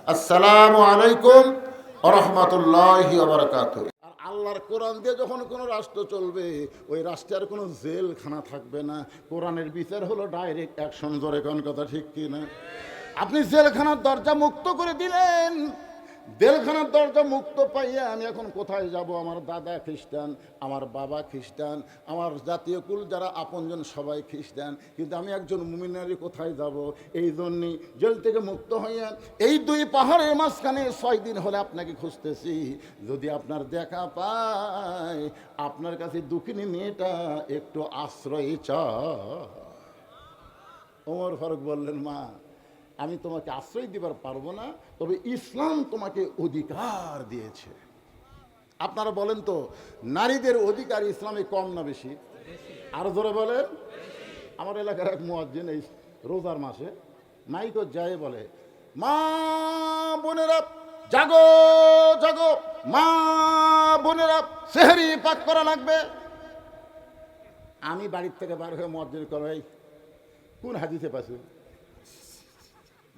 আসসালামু আলাইকুম ওয়া রাহমাতুল্লাহি ওয়া বারাকাতুহু। আর আল্লাহর কোরআন দিয়ে যখন কোনো রাষ্ট্র চলবে, ওই রাষ্ট্রের কোনো জেলখানা থাকবে না। কোরআনের বিচার হলো ডাইরেক্ট অ্যাকশন। জোরে কোন কথা ঠিক কি না? আপনি জেলখানার দরজা মুক্ত করে দিলেন। জেলখানার দরজা মুক্ত পাইয়া আমি এখন কোথায় যাব? আমার দাদা খ্রিস্টান, আমার বাবা খ্রিস্টান, আমার জাতীয় কুল যারা আপনজন সবাই খ্রিস্টান, কিন্তু আমি একজন মুমিন নারী, কোথায় যাব? এই জন্যই জেল থেকে মুক্ত হইয়া এই দুই পাহাড়ের মাঝখানে 6 দিন হলে আপনাকে খুঁজতেছি। যদি আপনার দেখা পায়, আপনার কাছে দুঃখিনী মেয়েটা একটু আশ্রয় চায়। ওমর ফারুক বললেন, মা, আমি তোমাকে আশ্রয় দিবার পারবো না, তবে ইসলাম তোমাকে অধিকার দিয়েছে। আপনারা বলেন তো, নারীদের অধিকার ইসলামে কম না বেশি? আরো ধরে বলেন। আমার এলাকার এক মুয়াজ্জিন এই রোজার মাসে মাইকো যায় বলে, মা বোনেরা জাগো জাগো, মা বোনেরা সেহরি পাক করা লাগবে। আমি বাড়ির থেকে বার হয়ে মুয়াজ্জিন করে, কোন হাদিসে পাইছি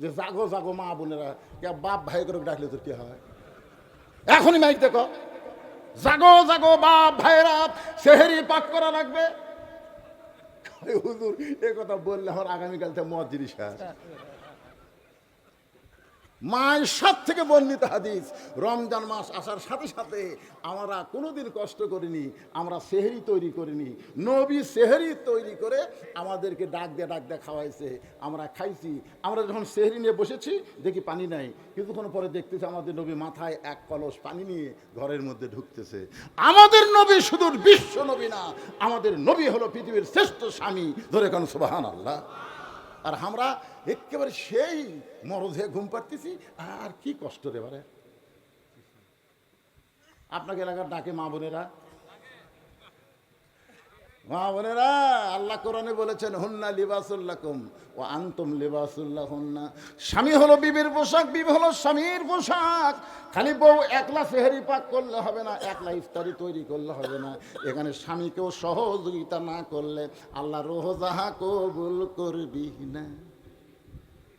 যে জাগো জাগো মা বোনেরা? কে বাপ ভাই করে ডাকলে তোর কি হয়? এখনই মাইক দেখো, জাগো জাগো বাপ ভাইরা, সেহরি পাক করা লাগবে। হুজুর এ কথা বললে আমার আগামীকাল থেকে মুয়াজ্জিন শেষ। মায়ের সাথ থেকে বর্ণিত হাদিস, রমজান মাস আসার সাথে সাথে আমরা কোনোদিন কষ্ট করিনি, আমরা সেহরি তৈরি করিনি। নবী সেহরি তৈরি করে আমাদেরকে ডাক দিয়ে খাওয়াইছে, আমরা খাইছি। আমরা যখন সেহরি নিয়ে বসেছি, দেখি পানি নাই, কিছুক্ষণ পরে দেখতেছি আমাদের নবী মাথায় এক কলস পানি নিয়ে ঘরের মধ্যে ঢুকতেছে। আমাদের নবী শুধু বিশ্ব নবী না, আমাদের নবী হলো পৃথিবীর শ্রেষ্ঠ স্বামী। ধরে কোন সুবহানাল্লাহ। আর আমরা একেবারে সেই মরদে ঘুম পাড়তেছি। আর কি কষ্ট রে বারে। আপনাকে এলাকার ডাকে মা বোনেরা? মা বোনেরা, আল্লাহ কোরআনে বলেছেন, হুন্না লিবাসুল লাকুম ওয়া আনতুম লিবাসুল লাহুন্না। স্বামী হলো বিবির পোশাক, বিবি হলো স্বামীর পোশাক। খালি বউ একলা সেহরি পাক করলে হবে না, একলা ইফতারি তৈরি করলে হবে না। এখানে স্বামীকেও সহযোগিতা না করলে আল্লাহ রোজাহা কবুল করবি না।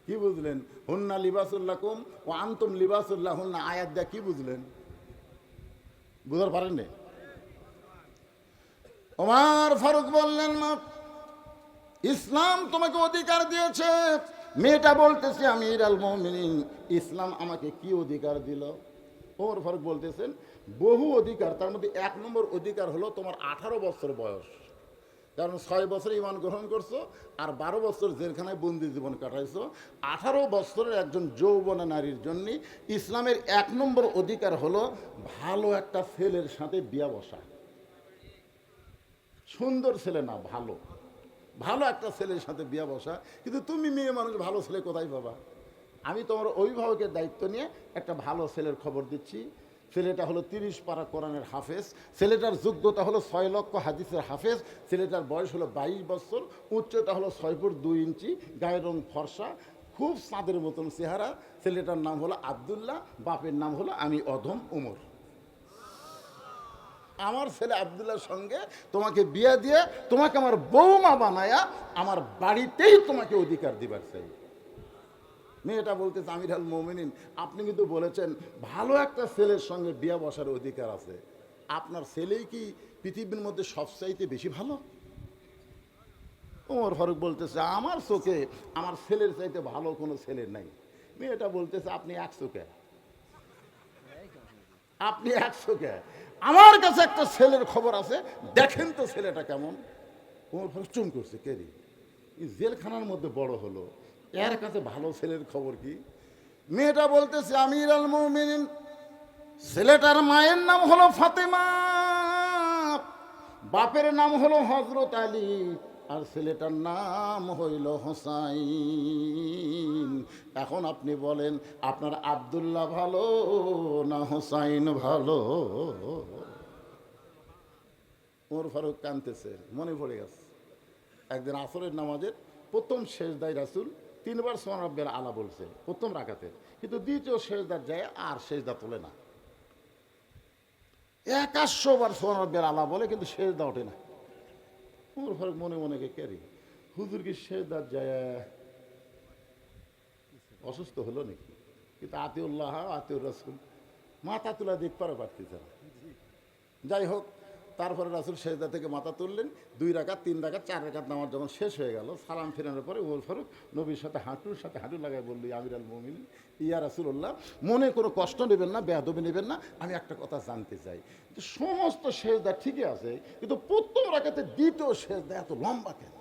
কি বুঝলেন? হুন্না লিবাসুল লাকুম ওয়া আনতুম লিবাসুল লাহুন্না আয়াত দিয়ে কি বুঝলেন? বুঝতে পারেননি? ওমর ফারুক বললেন, মা, ইসলাম তোমাকে অধিকার দিয়েছে। মেয়েটা বলতেছে, আমিরুল মুমিনিন, ইসলাম আমাকে কি অধিকার দিল? ওমর ফারুক বলতেছেন, বহু অধিকার। তার মধ্যে 1 নম্বর অধিকার হলো তোমার 18 বছর বয়স। কারণ 6 বছরে ঈমান গ্রহণ করছো আর 12 বছর জেলখানায় বন্দি জীবন কাটাইছো। 18 বছরের একজন যৌবনা নারীর জন্য ইসলামের 1 নম্বর অধিকার হলো ভালো একটা ছেলের সাথে বিয়া বসা। সুন্দর ছেলে না, ভালো ভালো একটা ছেলের সাথে বিয়া বসা। কিন্তু তুমি মেয়ে মানুষ, ভালো ছেলে কোথায় পাবা? আমি তোমার অভিভাবকের দায়িত্ব নিয়ে একটা ভালো ছেলের খবর দিচ্ছি। ছেলেটা হলো 30 পারা কোরআনের হাফেজ। ছেলেটার যোগ্যতা হলো 6 লক্ষ হাদিসের হাফেজ। ছেলেটার বয়স হলো 22 বছর। উচ্চতা হলো 6 ফুট 2 ইঞ্চি। গায়ের রং ফর্সা, খুব চাঁদের মতন চেহারা। ছেলেটার নাম হলো আব্দুল্লাহ, বাপের নাম হলো আমি অধম ওমর। আমার ছেলে আব্দুল্লাহর সঙ্গে তোমাকে বিয়ে দিয়ে তোমাকে আমার বৌমা বানায়া আমার বাড়িতেই তোমাকে অধিকার দিবার চাই। মেয়েটা বলতেছে, আমিরুল মুমিনিন, আপনি কিন্তু বলেছেন ভালো একটা ছেলের সঙ্গে বিয়ে বসার অধিকার আছে। আপনার ছেলেই কি পৃথিবীর মধ্যে সবচাইতে বেশি ভালো? ওমর ফারুক বলতেছে, আমার চোখে আমার ছেলের চাইতে ভালো কোনো ছেলে নাই। মেয়েটা বলতেছে, আপনি 1 চোখে, আপনি 1 চোখে। আমার কাছে একটা ছেলের খবর আছে, দেখেন তো ছেলেটা কেমন। ওমর ফারুক চুম করছে, কে রে? জেলখানার মধ্যে বড় হলো, এর কাছে ভালো ছেলের খবর কি? মেয়েটা বলতেছে, আমিরুল মুমিনিন, ছেলেটার মায়ের নাম হলো ফাতেমা, বাপের নাম হলো হযরত আলী, আর ছেলেটার নাম হইল হোসাইন। এখন আপনি বলেন, আপনার আব্দুল্লাহ ভালো না হোসাইন ভালো? ওমর ফারুক কাঁদতেছে, মনে পড়ে গেছে একদিন আসরের নামাজের প্রথম সেজদায় রাসূল 3 বার সুবহান রাব্বিয়াল আলা বলছে প্রথম রাকাতে, কিন্তু দ্বিতীয় সেজদার যায় আর সেজদা তোলে না। 100 বার সুবহান রাব্বিয়াল আলা বলে, কিন্তু সেজদা ওঠে না। ওমর ফারুক মনে মনে কে রে, হুজুর কি সেজদার যায় অসুস্থ হলো নাকি? কিন্তু আতিউল্লাহ আতিউর রাসূল মাথা তুলা দিক পারো পারতেছে না। যাই হোক, তারপরে রাসূল সেজদা থেকে মাথা তুললেন। 2 রাকাত 3 রাকাত 4 রাকাত নামাজ যখন শেষ হয়ে গেল, সালাম ফেরানোর পরে ওমর ফারুক নবীর সাথে হাঁটুর সাথে হাঁটু লাগায় বলল, ইয়া আমিরাল মুমিনিন, ইয়া রাসূলুল্লাহ, মনে কোনো কষ্ট নেবেন না, বেয়াদবি নেবেন না, আমি একটা কথা জানতে চাই যে সমস্ত সেজদা ঠিকই আছে, কিন্তু প্রথম রাকাতে দ্বিতীয় সেজদা এত লম্বা কেন?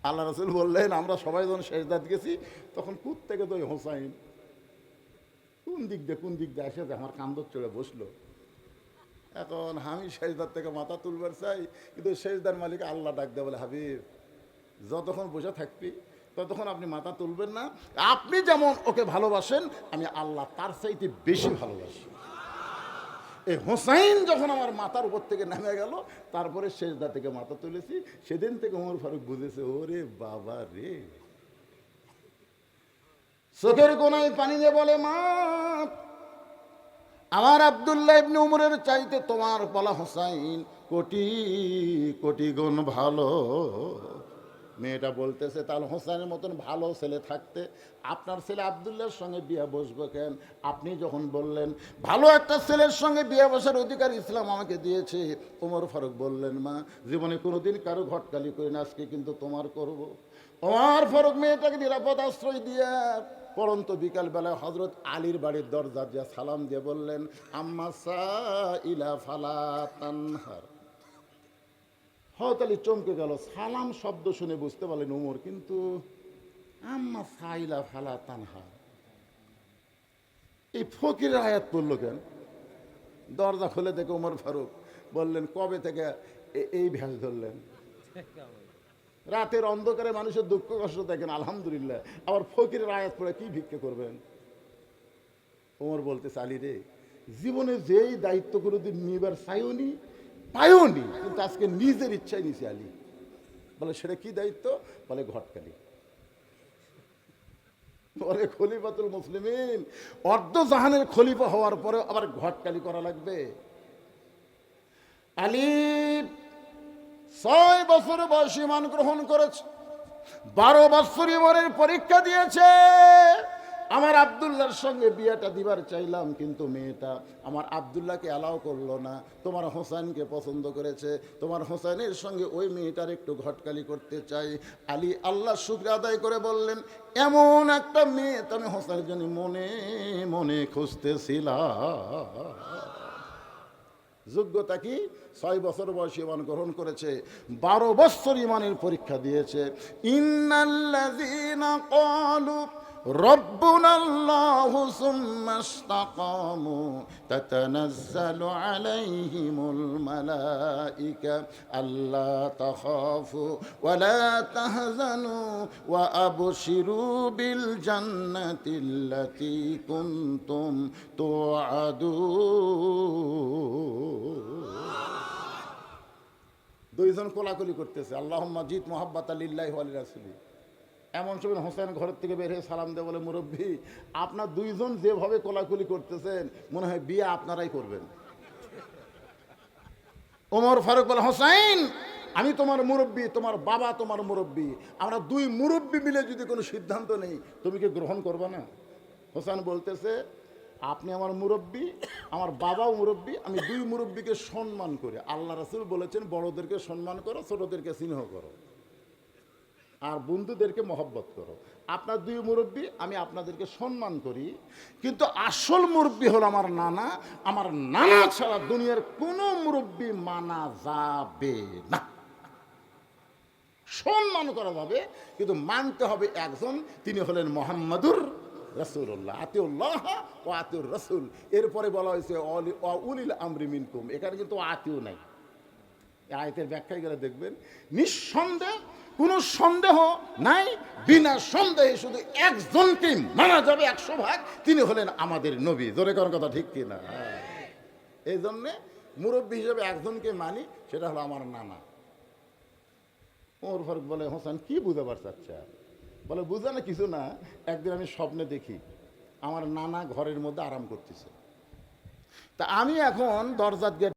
আল্লাহ রাসূল বললেন, আমরা সবাই যখন সেজদাত গেছি তখন কুত থেকে তো ওই হোসাইন কোন দিক দিয়ে এসে আমার কান্দর চড়ে বসলো। এখন আমি সেজদার থেকে মাথা তুলবার চাই, কিন্তু সেজদার মালিক আল্লাহ ডাক দেয়, বলে, হাবিব, যতক্ষণ বসে থাকবি ততক্ষণ আপনি মাথা তুলবেন না। আপনি যেমন ওকে ভালোবাসেন, আমি আল্লাহ তার চাইতে বেশি ভালোবাসি। এই হোসাইন যখন আমার মাথার উপর থেকে নেমে গেল, তারপরে সেজদা থেকে মাথা তুলেছি। সেদিন থেকে ওমর ফারুক বুঝেছে, ওরে বাবা রে, চোখের কোনায় পানি দিয়ে বলে, মা, আমার আব্দুল্লাহ ইবনে উমরের চাইতে তোমার বলা হোসাইন কোটি কোটি গুণ ভালো। মেয়েটা বলতেছে, তাহলে হোসাইনের মতন ভালো ছেলে থাকতে আপনার ছেলে আব্দুল্লাহর সঙ্গে বিয়ে বসবো কেন? আপনি যখন বললেন ভালো একটা ছেলের সঙ্গে বিয়ে বসার অধিকার ইসলাম আমাকে দিয়েছে। ওমর ফারুক বললেন, মা, জীবনে কোনোদিন কারো ঘটকালি করি না, আজকে কিন্তু তোমার করব। ওমর ফারুক মেয়েটাকে নিরাপদ আশ্রয় দিয়ে পরন্ত বিকালবেলায় হজরত আলীর বাড়ির দরজা দিয়ে সালাম দিয়ে বললেন, আম্মা সাইলা ফালা তানহার। হযরত আলী চমকে গেল, সালাম শব্দ শুনে বুঝতে পারলেন উমর, কিন্তু আম্মা সাইলা ফালা তানহার, এই ফকিরের আয়াত পড়লো কেন? দরজা খুলে দেখে উমর ফারুক বললেন, কবে থেকে এই ভ্যাস ধরলেন? রাতের অন্ধকারে মানুষের দুঃখ কষ্ট দেখেন, আলহামদুলিল্লাহ, আবার ফকিরের আয়াত পড়ে কি ভিক্ষা করবেন? ওমর বলতে, আলী রে, জীবনে যেই দায়িত্ব কোনোদিন নিবার চাইওনি পাইওনি, কিন্তু আজকে নিজের ইচ্ছায় নিছে আলী। বলে, সেটা কি দায়িত্ব? বলে, ঘটকালি। বলে, খলিফাতুল মুসলিমিন, অর্ধ জাহানের খলিফা হওয়ার পরে আবার ঘটকালি করা লাগবে? আলী 6 বছর বয়সে ঈমান গ্রহণ করেছে, 12 বছর ঈমানের পরীক্ষা দিয়েছে। আমার আব্দুল্লাহর সঙ্গে বিয়েটা দিবার চাইলাম, কিন্তু মেয়েটা আমার আব্দুল্লাহকে অ্যালাউ করলো না, তোমার হোসেনকে পছন্দ করেছে, তোমার হোসেনের সঙ্গে ওই মেয়েটার একটু ঘটকালি করতে চাই। আলী আল্লাহ শুকর আদায় করে বললেন, এমন একটা মেয়ে তুমি হোসেনের জন্য মনে মনে খুঁজতেছিলাম। যোগ্যতা কি? 6 বছর বয়সে ঈমান গ্রহণ করেছে, 12 বছর ঈমানের পরীক্ষা দিয়েছে। ইন্নাল্লাযীনা ক্বালু রব্বুনাল্লাহু সুম্মা ইসতাকামু তাতানাজ্জালু আলাইহিমুল মালাইকা আল্লা তাখাফু ওয়া লা তাহজানু ওয়া আবশিরু বিল জান্নাতিল্লাতী কুনতুম তুআদুন। দুইজন কোলাকুলি করতেছে, আল্লাহুম্মা জিদ মুহাব্বাতা লিল্লাহি ওয়া লিরাসূলি। এমন সময় হোসেন ঘরের থেকে বের হয়ে সালাম দিয়ে বলে, মুরব্বী, আপনার দুইজন যেভাবে কোলাকুলি করতেছেন মনে হয় বিয়ে আপনারাই করবেন। ওমর ফারুক বলে, হোসেন, আমি তোমার মুরব্বী, তোমার বাবা তোমার মুরব্বী, আমরা 2 মুরব্বী মিলে যদি কোনো সিদ্ধান্ত নেই, তুমি কি গ্রহণ করবে না? হোসেন বলতেছে, আপনি আমার মুরব্বী, আমার বাবাও মুরব্বী, আমি 2 মুরব্বীকে সম্মান করি। আল্লাহ রাসূল বলেছেন, বড়দেরকে সম্মান করো, ছোটদেরকে স্নেহ করো, আর বন্ধুদেরকে মহব্বত করো। আপনার 2 মুরব্বী, আমি আপনাদেরকে সম্মান করি, কিন্তু আসল মুরব্বী হলো আমার নানা। আমার নানা ছাড়া দুনিয়ার কোনো মুরব্বী মানা যাবে না। সম্মান করা যাবে, কিন্তু মানতে হবে একজন, তিনি হলেন মুহাম্মাদুর রাসূলুল্লাহ। আতিউল্লাহ ও আতিউর রাসূল। এরপরে বলা হয়েছে উলিল আমরি মিনকুম। এখানে কিন্তু আতিউ নাই। আয়াতের ব্যাখ্যায় গেলে দেখবেন, নিঃসন্দেহ, কোনো সন্দেহ নাই, বিনা সন্দেহে শুধু একজনকেই মানা যাবে 100%, তিনি হলেন আমাদের নবী। জোরে কোন কথা ঠিক কিনা? এই জন্যে মুরব্বী হিসেবে একজনকে মানি, সেটা হলো আমার নানা। ওমর ফারুক বলে, হোসেন কি বুঝাবার চাচ্ছে? বলে, বুঝানো কিছু না, একদিন আমি স্বপ্নে দেখি আমার নানা ঘরের মধ্যে আরাম করতেছে, তা আমি এখন দরজার গেট